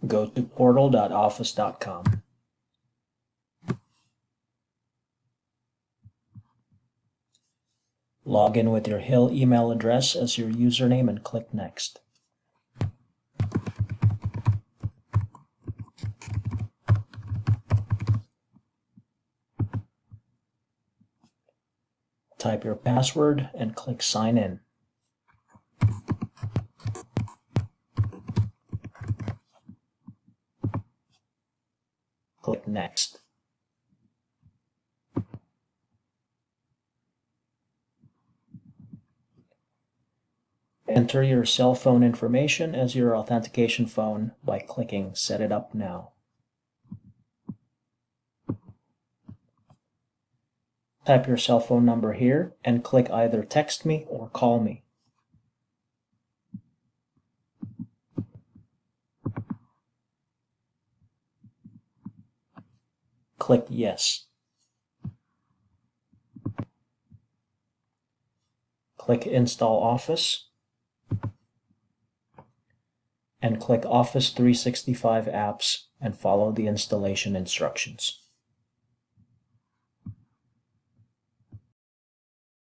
go to portal.office.com. Log in with your Hill email address as your username and click Next. Type your password and click Sign In. Click Next. Enter your cell phone information as your authentication phone by clicking Set It Up Now. Type your cell phone number here and click either Text Me or Call Me. Click Yes. Click Install Office and click Office 365 Apps and follow the installation instructions.